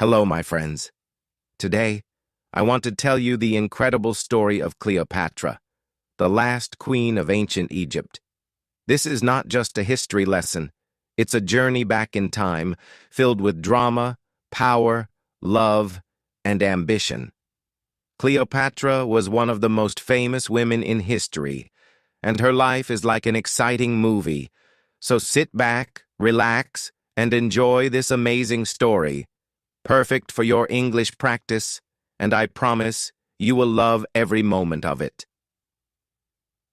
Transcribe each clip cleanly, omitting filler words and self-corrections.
Hello, my friends. Today, I want to tell you the incredible story of Cleopatra, the last queen of ancient Egypt. This is not just a history lesson. It's a journey back in time, filled with drama, power, love, and ambition. Cleopatra was one of the most famous women in history, and her life is like an exciting movie. So sit back, relax, and enjoy this amazing story. Perfect for your English practice, and I promise you will love every moment of it.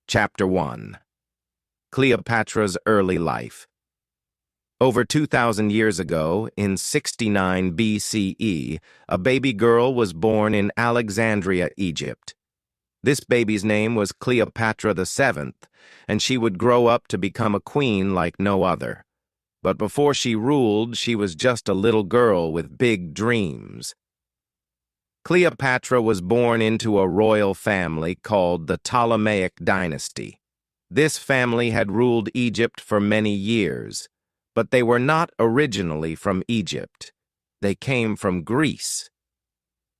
Chapter 1. Cleopatra's Early Life. Over 2,000 years ago, in 69 BCE, a baby girl was born in Alexandria, Egypt. This baby's name was Cleopatra VII, and she would grow up to become a queen like no other. But before she ruled, she was just a little girl with big dreams. Cleopatra was born into a royal family called the Ptolemaic dynasty. This family had ruled Egypt for many years, but they were not originally from Egypt. They came from Greece.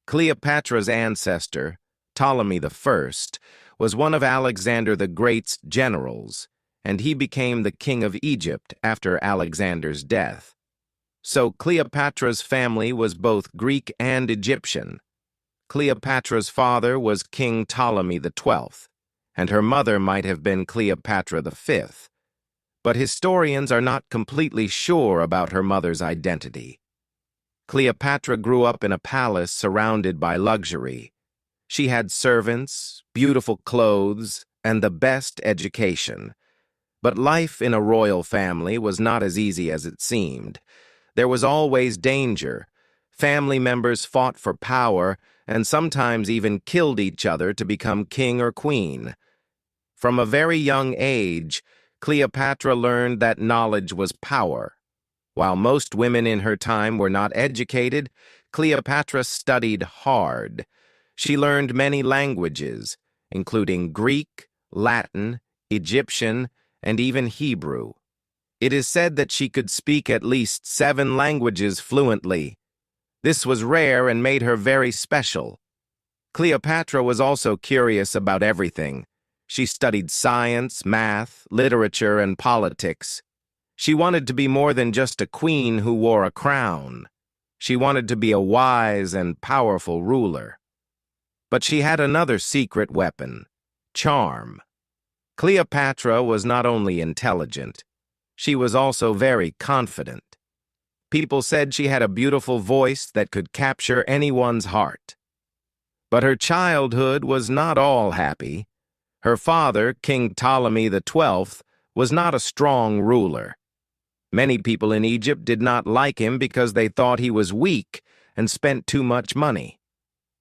Cleopatra's ancestor, Ptolemy I, was one of Alexander the Great's generals, and he became the king of Egypt after Alexander's death. So Cleopatra's family was both Greek and Egyptian. Cleopatra's father was King Ptolemy XII, and her mother might have been Cleopatra V. But historians are not completely sure about her mother's identity. Cleopatra grew up in a palace surrounded by luxury. She had servants, beautiful clothes, and the best education. But life in a royal family was not as easy as it seemed. There was always danger. Family members fought for power and sometimes even killed each other to become king or queen. From a very young age, Cleopatra learned that knowledge was power. While most women in her time were not educated, Cleopatra studied hard. She learned many languages, including Greek, Latin, Egyptian, and even Hebrew. It is said that she could speak at least 7 languages fluently. This was rare and made her very special. Cleopatra was also curious about everything. She studied science, math, literature, and politics. She wanted to be more than just a queen who wore a crown. She wanted to be a wise and powerful ruler. But she had another secret weapon: charm. Cleopatra was not only intelligent, she was also very confident. People said she had a beautiful voice that could capture anyone's heart. But her childhood was not all happy. Her father, King Ptolemy XII, was not a strong ruler. Many people in Egypt did not like him because they thought he was weak and spent too much money.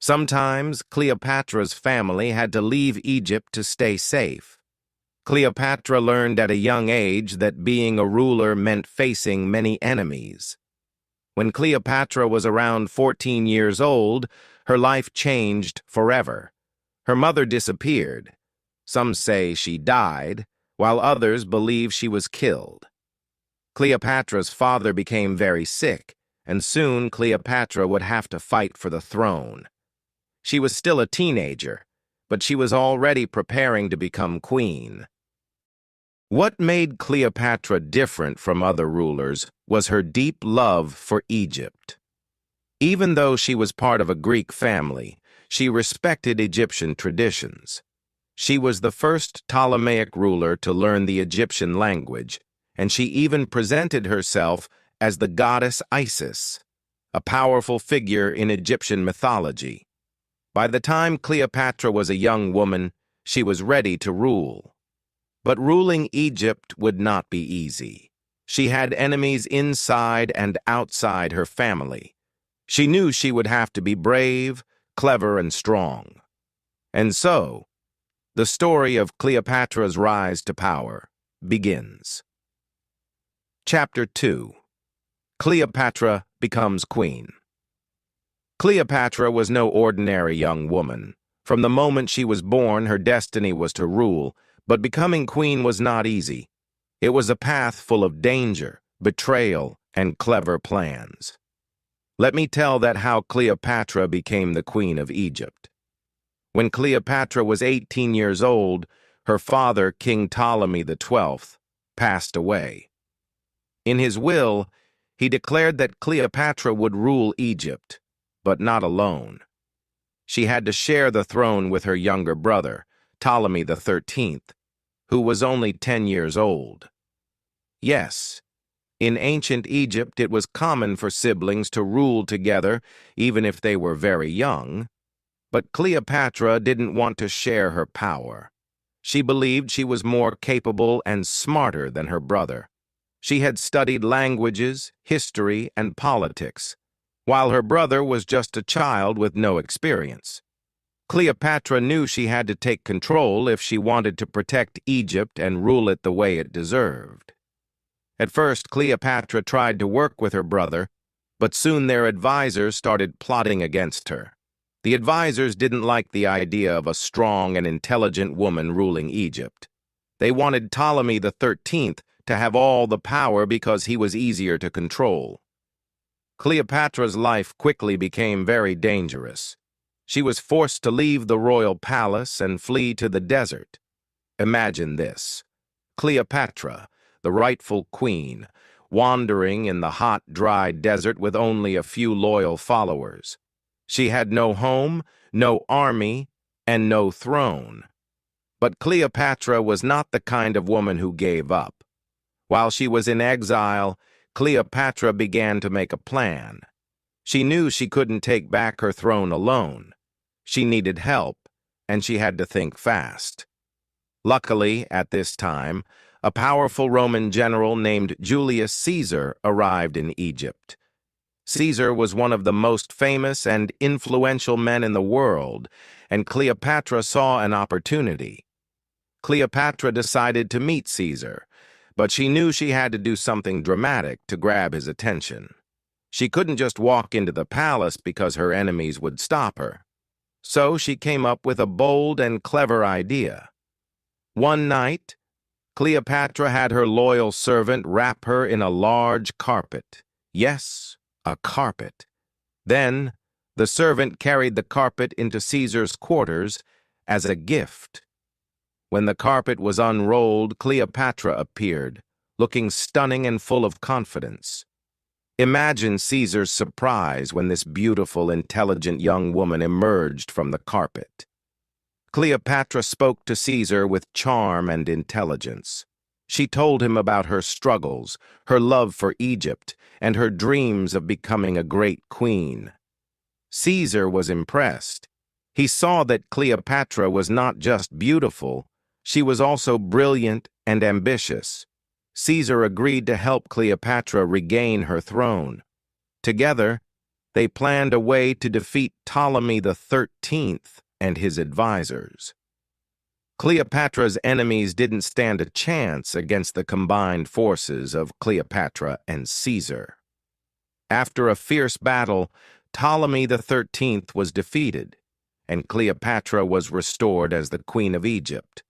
Sometimes Cleopatra's family had to leave Egypt to stay safe. Cleopatra learned at a young age that being a ruler meant facing many enemies. When Cleopatra was around 14 years old, her life changed forever. Her mother disappeared. Some say she died, while others believe she was killed. Cleopatra's father became very sick, and soon Cleopatra would have to fight for the throne. She was still a teenager, but she was already preparing to become queen. What made Cleopatra different from other rulers was her deep love for Egypt. Even though she was part of a Greek family, she respected Egyptian traditions. She was the first Ptolemaic ruler to learn the Egyptian language, and she even presented herself as the goddess Isis, a powerful figure in Egyptian mythology. By the time Cleopatra was a young woman, she was ready to rule. But ruling Egypt would not be easy. She had enemies inside and outside her family. She knew she would have to be brave, clever, and strong. And so, the story of Cleopatra's rise to power begins. Chapter 2. Cleopatra becomes queen. Cleopatra was no ordinary young woman. From the moment she was born, her destiny was to rule, but becoming queen was not easy. It was a path full of danger, betrayal, and clever plans. Let me tell that how Cleopatra became the queen of Egypt. When Cleopatra was 18 years old, her father, King Ptolemy XII, passed away. In his will, he declared that Cleopatra would rule Egypt, but not alone. She had to share the throne with her younger brother, Ptolemy XIII, who was only 10 years old. Yes, in ancient Egypt it was common for siblings to rule together even if they were very young, but Cleopatra didn't want to share her power. She believed she was more capable and smarter than her brother. She had studied languages, history, and politics, while her brother was just a child with no experience. Cleopatra knew she had to take control if she wanted to protect Egypt and rule it the way it deserved. At first, Cleopatra tried to work with her brother, but soon their advisors started plotting against her. The advisors didn't like the idea of a strong and intelligent woman ruling Egypt. They wanted Ptolemy XIII to have all the power because he was easier to control. Cleopatra's life quickly became very dangerous. She was forced to leave the royal palace and flee to the desert. Imagine this: Cleopatra, the rightful queen, wandering in the hot, dry desert with only a few loyal followers. She had no home, no army, and no throne. But Cleopatra was not the kind of woman who gave up. While she was in exile, Cleopatra began to make a plan. She knew she couldn't take back her throne alone. She needed help, and she had to think fast. Luckily, at this time, a powerful Roman general named Julius Caesar arrived in Egypt. Caesar was one of the most famous and influential men in the world, and Cleopatra saw an opportunity. Cleopatra decided to meet Caesar, but she knew she had to do something dramatic to grab his attention. She couldn't just walk into the palace because her enemies would stop her. So she came up with a bold and clever idea. One night, Cleopatra had her loyal servant wrap her in a large carpet. Yes, a carpet. Then, the servant carried the carpet into Caesar's quarters as a gift. When the carpet was unrolled, Cleopatra appeared, looking stunning and full of confidence. Imagine Caesar's surprise when this beautiful, intelligent young woman emerged from the carpet. Cleopatra spoke to Caesar with charm and intelligence. She told him about her struggles, her love for Egypt, and her dreams of becoming a great queen. Caesar was impressed. He saw that Cleopatra was not just beautiful, she was also brilliant and ambitious. Caesar agreed to help Cleopatra regain her throne. Together, they planned a way to defeat Ptolemy XIII and his advisors. Cleopatra's enemies didn't stand a chance against the combined forces of Cleopatra and Caesar. After a fierce battle, Ptolemy XIII was defeated, and Cleopatra was restored as the Queen of Egypt.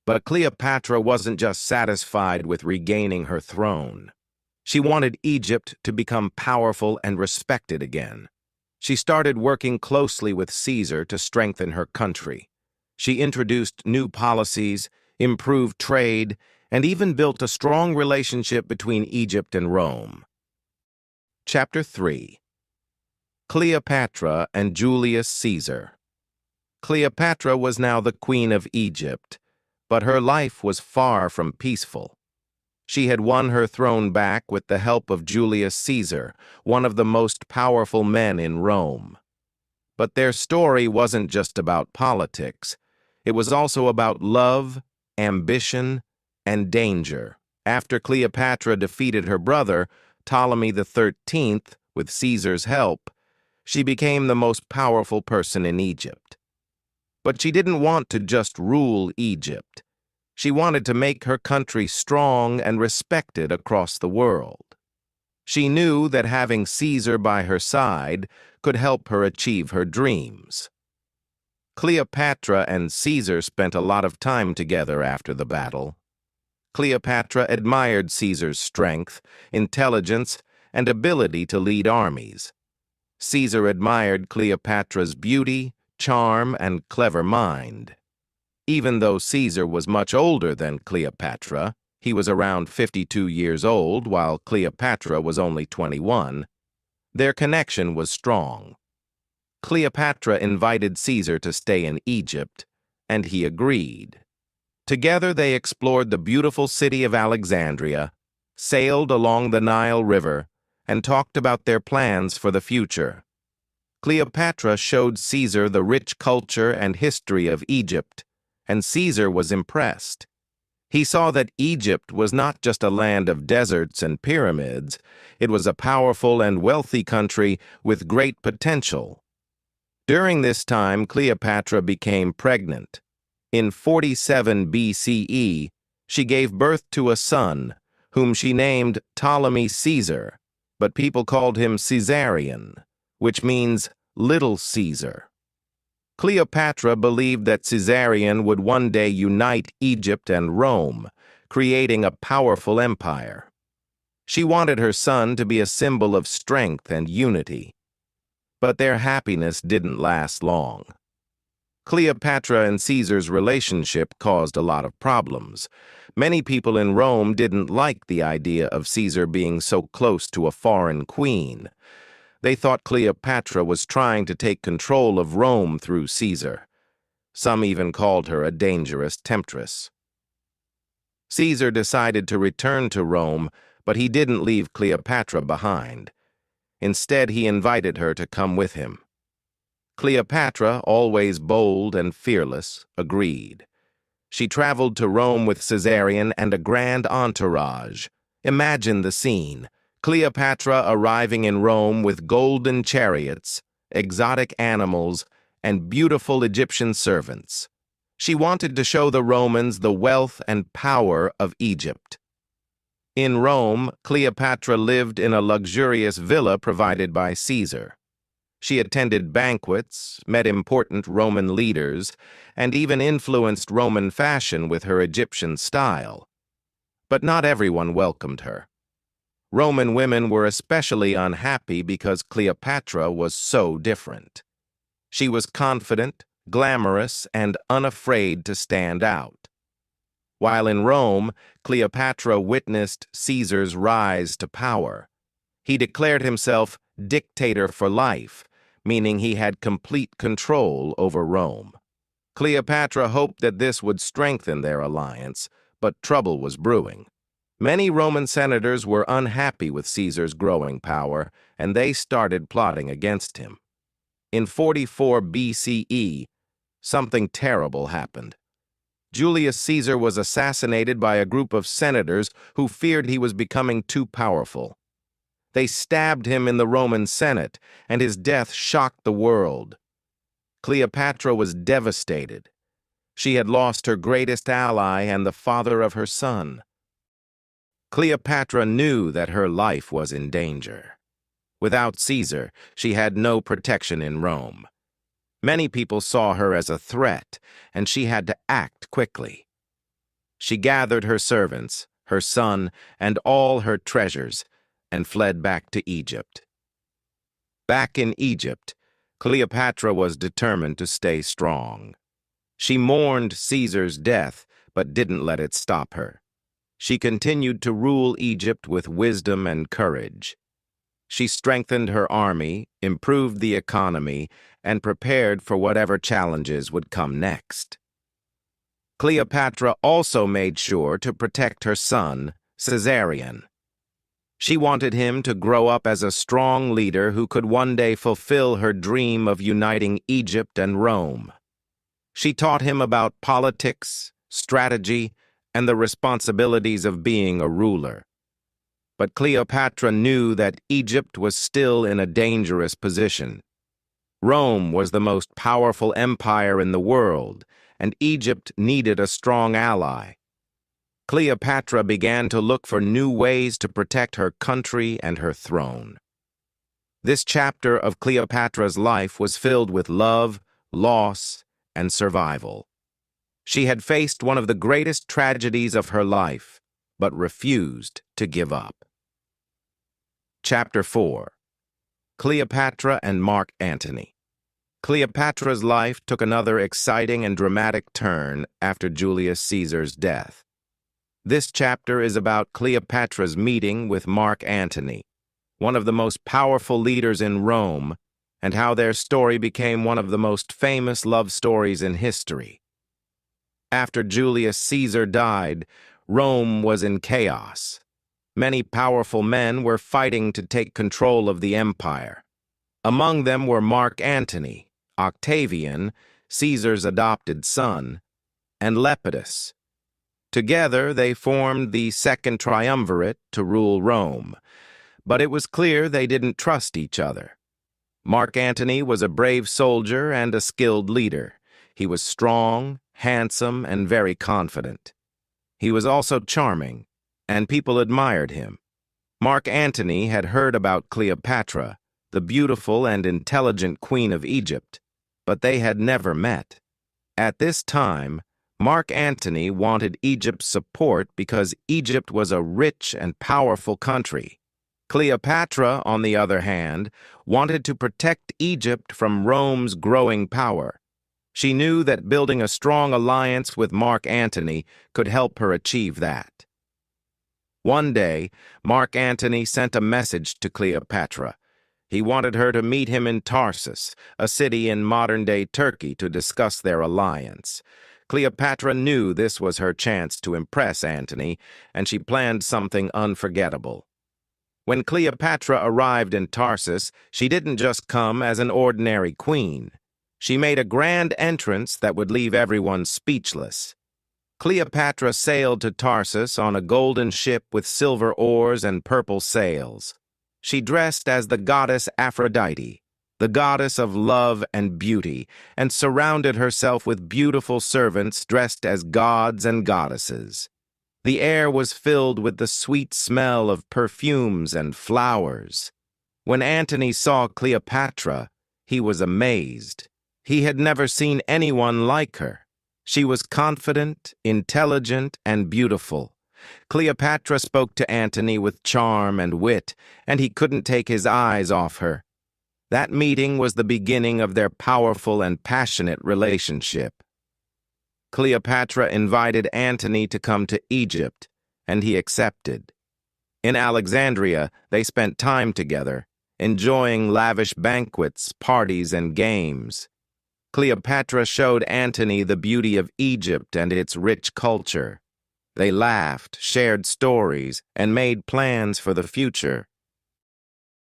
But Cleopatra wasn't just satisfied with regaining her throne. She wanted Egypt to become powerful and respected again. She started working closely with Caesar to strengthen her country. She introduced new policies, improved trade, and even built a strong relationship between Egypt and Rome. Chapter 3. Cleopatra and Julius Caesar. Cleopatra was now the Queen of Egypt, but her life was far from peaceful. She had won her throne back with the help of Julius Caesar, one of the most powerful men in Rome. But their story wasn't just about politics. It was also about love, ambition, and danger. After Cleopatra defeated her brother, Ptolemy XIII, with Caesar's help, she became the most powerful person in Egypt. But she didn't want to just rule Egypt. She wanted to make her country strong and respected across the world. She knew that having Caesar by her side could help her achieve her dreams. Cleopatra and Caesar spent a lot of time together after the battle. Cleopatra admired Caesar's strength, intelligence, and ability to lead armies. Caesar admired Cleopatra's beauty, charm, and clever mind. Even though Caesar was much older than Cleopatra, he was around 52 years old while Cleopatra was only 21, their connection was strong. Cleopatra invited Caesar to stay in Egypt, and he agreed. Together they explored the beautiful city of Alexandria, sailed along the Nile River, and talked about their plans for the future. Cleopatra showed Caesar the rich culture and history of Egypt, and Caesar was impressed. He saw that Egypt was not just a land of deserts and pyramids, it was a powerful and wealthy country with great potential. During this time, Cleopatra became pregnant. In 47 BCE, she gave birth to a son, whom she named Ptolemy Caesar, but people called him Caesarion, which means Little Caesar. Cleopatra believed that Caesarion would one day unite Egypt and Rome, creating a powerful empire. She wanted her son to be a symbol of strength and unity. But their happiness didn't last long. Cleopatra and Caesar's relationship caused a lot of problems. Many people in Rome didn't like the idea of Caesar being so close to a foreign queen. They thought Cleopatra was trying to take control of Rome through Caesar. Some even called her a dangerous temptress. Caesar decided to return to Rome, but he didn't leave Cleopatra behind. Instead, he invited her to come with him. Cleopatra, always bold and fearless, agreed. She traveled to Rome with Caesarion and a grand entourage. Imagine the scene. Cleopatra arriving in Rome with golden chariots, exotic animals, and beautiful Egyptian servants. She wanted to show the Romans the wealth and power of Egypt. In Rome, Cleopatra lived in a luxurious villa provided by Caesar. She attended banquets, met important Roman leaders, and even influenced Roman fashion with her Egyptian style. But not everyone welcomed her. Roman women were especially unhappy because Cleopatra was so different. She was confident, glamorous, and unafraid to stand out. While in Rome, Cleopatra witnessed Caesar's rise to power. He declared himself dictator for life, meaning he had complete control over Rome. Cleopatra hoped that this would strengthen their alliance, but trouble was brewing. Many Roman senators were unhappy with Caesar's growing power, and they started plotting against him. In 44 BCE, something terrible happened. Julius Caesar was assassinated by a group of senators who feared he was becoming too powerful. They stabbed him in the Roman Senate, and his death shocked the world. Cleopatra was devastated. She had lost her greatest ally and the father of her son. Cleopatra knew that her life was in danger. Without Caesar, she had no protection in Rome. Many people saw her as a threat, and she had to act quickly. She gathered her servants, her son, and all her treasures, and fled back to Egypt. Back in Egypt, Cleopatra was determined to stay strong. She mourned Caesar's death, but didn't let it stop her. She continued to rule Egypt with wisdom and courage. She strengthened her army, improved the economy, and prepared for whatever challenges would come next. Cleopatra also made sure to protect her son, Caesarion. She wanted him to grow up as a strong leader who could one day fulfill her dream of uniting Egypt and Rome. She taught him about politics, strategy, and the responsibilities of being a ruler. But Cleopatra knew that Egypt was still in a dangerous position. Rome was the most powerful empire in the world, and Egypt needed a strong ally. Cleopatra began to look for new ways to protect her country and her throne. This chapter of Cleopatra's life was filled with love, loss, and survival. She had faced one of the greatest tragedies of her life, but refused to give up. Chapter 4. Cleopatra and Mark Antony. Cleopatra's life took another exciting and dramatic turn after Julius Caesar's death. This chapter is about Cleopatra's meeting with Mark Antony, one of the most powerful leaders in Rome, and how their story became one of the most famous love stories in history. After Julius Caesar died, Rome was in chaos. Many powerful men were fighting to take control of the empire. Among them were Mark Antony, Octavian, Caesar's adopted son, and Lepidus. Together they formed the Second Triumvirate to rule Rome, but it was clear they didn't trust each other. Mark Antony was a brave soldier and a skilled leader. He was strong, handsome, and very confident. He was also charming, and people admired him. Mark Antony had heard about Cleopatra, the beautiful and intelligent queen of Egypt, but they had never met. At this time, Mark Antony wanted Egypt's support because Egypt was a rich and powerful country. Cleopatra, on the other hand, wanted to protect Egypt from Rome's growing power. She knew that building a strong alliance with Mark Antony could help her achieve that. One day, Mark Antony sent a message to Cleopatra. He wanted her to meet him in Tarsus, a city in modern-day Turkey, to discuss their alliance. Cleopatra knew this was her chance to impress Antony, and she planned something unforgettable. When Cleopatra arrived in Tarsus, she didn't just come as an ordinary queen. She made a grand entrance that would leave everyone speechless. Cleopatra sailed to Tarsus on a golden ship with silver oars and purple sails. She dressed as the goddess Aphrodite, the goddess of love and beauty, and surrounded herself with beautiful servants dressed as gods and goddesses. The air was filled with the sweet smell of perfumes and flowers. When Antony saw Cleopatra, he was amazed. He had never seen anyone like her. She was confident, intelligent, and beautiful. Cleopatra spoke to Antony with charm and wit, and he couldn't take his eyes off her. That meeting was the beginning of their powerful and passionate relationship. Cleopatra invited Antony to come to Egypt, and he accepted. In Alexandria, they spent time together, enjoying lavish banquets, parties, and games. Cleopatra showed Antony the beauty of Egypt and its rich culture. They laughed, shared stories, and made plans for the future.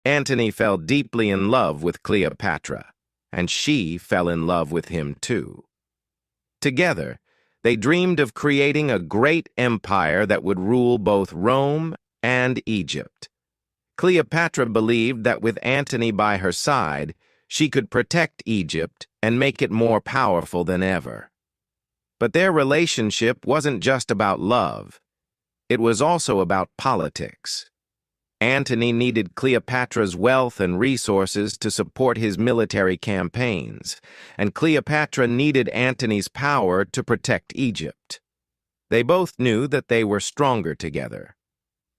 Antony fell deeply in love with Cleopatra, and she fell in love with him too. Together, they dreamed of creating a great empire that would rule both Rome and Egypt. Cleopatra believed that with Antony by her side, she could protect Egypt and make it more powerful than ever. But their relationship wasn't just about love. It was also about politics. Antony needed Cleopatra's wealth and resources to support his military campaigns, and Cleopatra needed Antony's power to protect Egypt. They both knew that they were stronger together.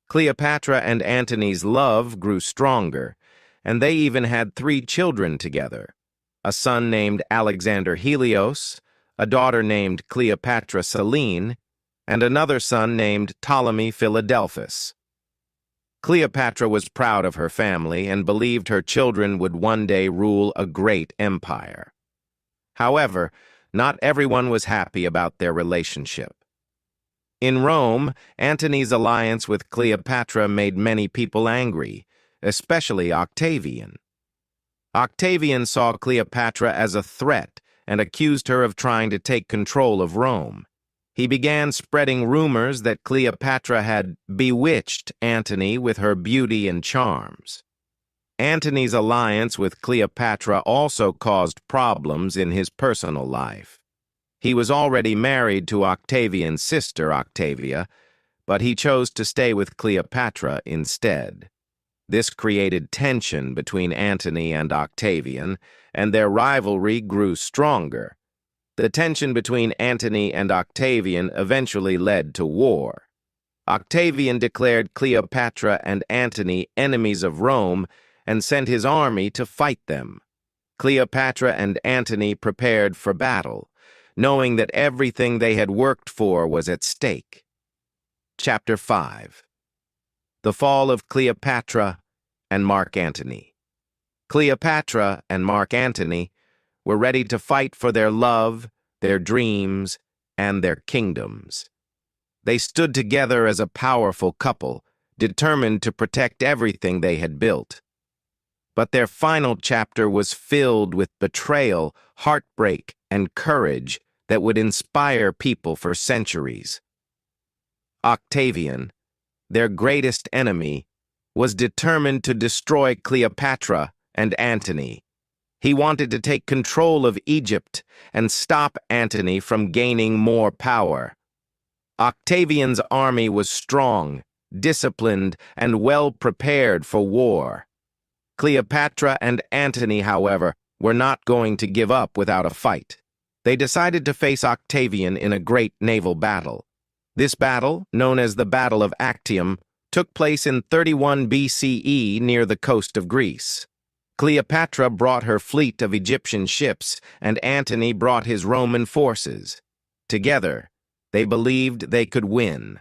Cleopatra and Antony's love grew stronger, and they even had 3 children together: a son named Alexander Helios, a daughter named Cleopatra Selene, and another son named Ptolemy Philadelphus. Cleopatra was proud of her family and believed her children would one day rule a great empire. However, not everyone was happy about their relationship. In Rome, Antony's alliance with Cleopatra made many people angry, especially Octavian. Octavian saw Cleopatra as a threat and accused her of trying to take control of Rome. He began spreading rumors that Cleopatra had bewitched Antony with her beauty and charms. Antony's alliance with Cleopatra also caused problems in his personal life. He was already married to Octavian's sister, Octavia, but he chose to stay with Cleopatra instead. This created tension between Antony and Octavian, and their rivalry grew stronger. The tension between Antony and Octavian eventually led to war. Octavian declared Cleopatra and Antony enemies of Rome and sent his army to fight them. Cleopatra and Antony prepared for battle, knowing that everything they had worked for was at stake. Chapter 5. The Fall of Cleopatra and Mark Antony. Cleopatra and Mark Antony were ready to fight for their love, their dreams, and their kingdoms. They stood together as a powerful couple, determined to protect everything they had built. But their final chapter was filled with betrayal, heartbreak, and courage that would inspire people for centuries. Octavian, their greatest enemy, was determined to destroy Cleopatra and Antony. He wanted to take control of Egypt and stop Antony from gaining more power. Octavian's army was strong, disciplined, and well prepared for war. Cleopatra and Antony, however, were not going to give up without a fight. They decided to face Octavian in a great naval battle. This battle, known as the Battle of Actium, took place in 31 BCE near the coast of Greece. Cleopatra brought her fleet of Egyptian ships, and Antony brought his Roman forces. Together, they believed they could win.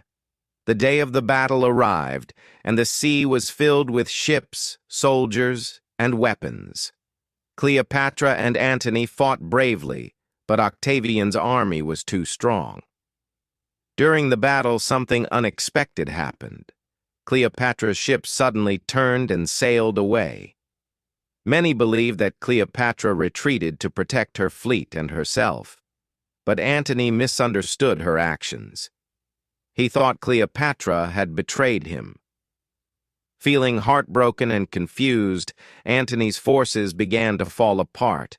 The day of the battle arrived, and the sea was filled with ships, soldiers, and weapons. Cleopatra and Antony fought bravely, but Octavian's army was too strong. During the battle, something unexpected happened. Cleopatra's ship suddenly turned and sailed away. Many believe that Cleopatra retreated to protect her fleet and herself, but Antony misunderstood her actions. He thought Cleopatra had betrayed him. Feeling heartbroken and confused, Antony's forces began to fall apart.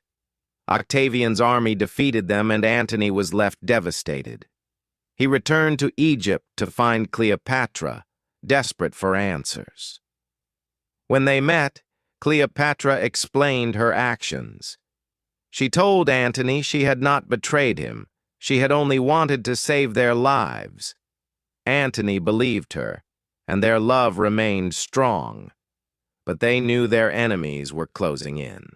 Octavian's army defeated them, and Antony was left devastated. He returned to Egypt to find Cleopatra, desperate for answers. When they met, Cleopatra explained her actions. She told Antony she had not betrayed him. She had only wanted to save their lives. Antony believed her, and their love remained strong. But they knew their enemies were closing in.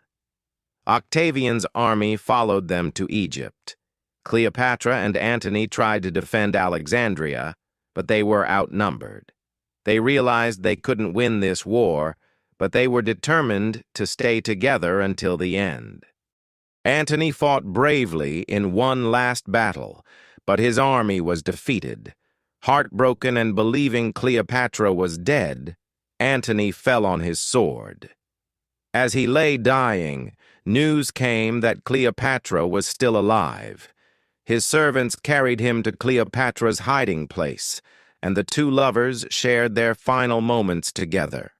Octavian's army followed them to Egypt. Cleopatra and Antony tried to defend Alexandria, but they were outnumbered. They realized they couldn't win this war, but they were determined to stay together until the end. Antony fought bravely in one last battle, but his army was defeated. Heartbroken and believing Cleopatra was dead, Antony fell on his sword. As he lay dying, news came that Cleopatra was still alive. His servants carried him to Cleopatra's hiding place, and the two lovers shared their final moments together.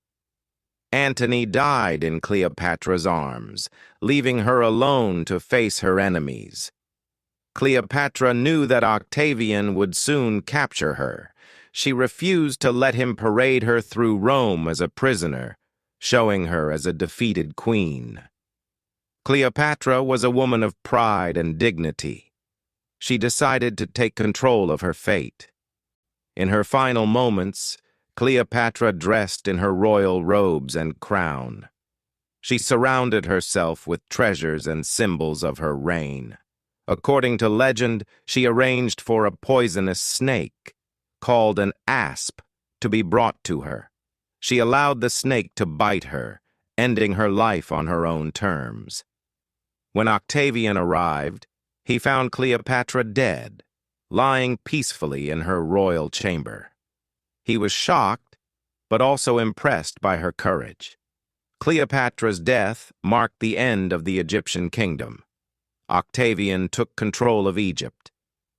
Antony died in Cleopatra's arms, leaving her alone to face her enemies. Cleopatra knew that Octavian would soon capture her. She refused to let him parade her through Rome as a prisoner, showing her as a defeated queen. Cleopatra was a woman of pride and dignity. She decided to take control of her fate. In her final moments, Cleopatra dressed in her royal robes and crown. She surrounded herself with treasures and symbols of her reign. According to legend, she arranged for a poisonous snake, called an asp, to be brought to her. She allowed the snake to bite her, ending her life on her own terms. When Octavian arrived, he found Cleopatra dead, lying peacefully in her royal chamber. He was shocked, but also impressed by her courage. Cleopatra's death marked the end of the Egyptian kingdom. Octavian took control of Egypt,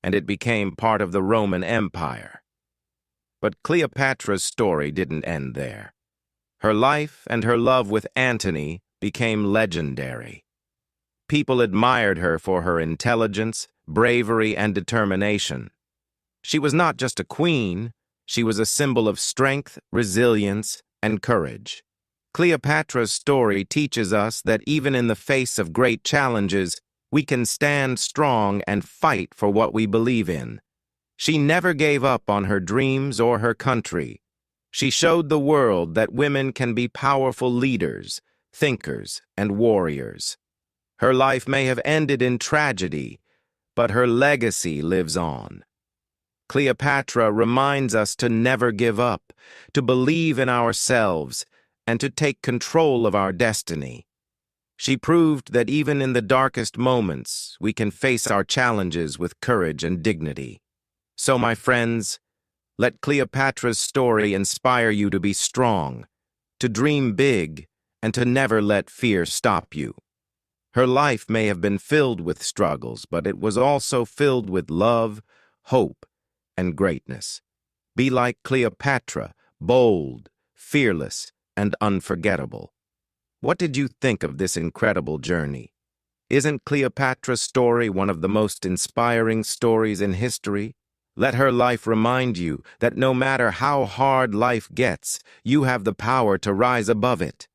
and it became part of the Roman Empire. But Cleopatra's story didn't end there. Her life and her love with Antony became legendary. People admired her for her intelligence, bravery, and determination. She was not just a queen, she was a symbol of strength, resilience, and courage. Cleopatra's story teaches us that even in the face of great challenges, we can stand strong and fight for what we believe in. She never gave up on her dreams or her country. She showed the world that women can be powerful leaders, thinkers, and warriors. Her life may have ended in tragedy, but her legacy lives on. Cleopatra reminds us to never give up, to believe in ourselves, and to take control of our destiny. She proved that even in the darkest moments, we can face our challenges with courage and dignity. So, my friends, let Cleopatra's story inspire you to be strong, to dream big, and to never let fear stop you. Her life may have been filled with struggles, but it was also filled with love, hope, and greatness. Be like Cleopatra, bold, fearless, and unforgettable. What did you think of this incredible journey? Isn't Cleopatra's story one of the most inspiring stories in history? Let her life remind you that no matter how hard life gets, you have the power to rise above it.